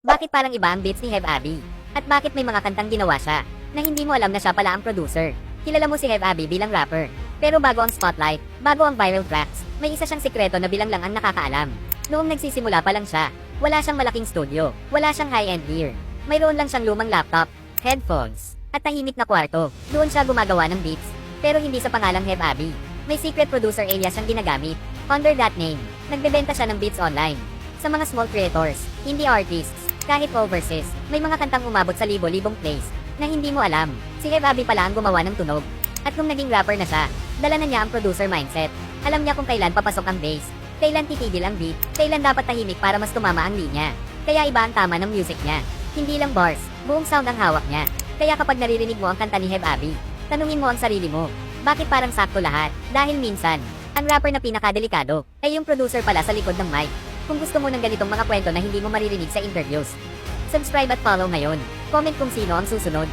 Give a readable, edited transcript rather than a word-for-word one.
Bakit parang iba ang beats ni Hev Abi? At bakit may mga kantang ginawa siya na hindi mo alam na siya pala ang producer? Kilala mo si Hev Abi bilang rapper. Pero bago ang spotlight, bago ang viral tracks, may isa siyang sikreto na bilang lang ang nakakaalam. Noong nagsisimula pa lang siya, wala siyang malaking studio, wala siyang high-end gear. Mayroon lang siyang lumang laptop, headphones, at tahimik na kwarto. Doon siya gumagawa ng beats, pero hindi sa pangalang Hev Abi. May secret producer alias siyang ginagamit. Under that name, nagbebenta siya ng beats online. Sa mga small creators, indie artists, kahit overseas, may mga kantang umabot sa libo-libong plays na hindi mo alam. Si Hev Abi pala ang gumawa ng tunog. At nung naging rapper na siya, dala na niya ang producer mindset. Alam niya kung kailan papasok ang bass, kailan titigil ang beat, kailan dapat tahimik para mas tumama ang linya. Kaya iba ang tama ng music niya. Hindi lang bars, buong sound ang hawak niya. Kaya kapag naririnig mo ang kanta ni Hev Abi, tanungin mo ang sarili mo, bakit parang sakto lahat? Dahil minsan, ang rapper na pinakadelikado ay yung producer pala sa likod ng mic. Kung gusto mo ng ganitong mga kwento na hindi mo maririnig sa interviews, subscribe at follow ngayon. Comment kung sino ang susunod.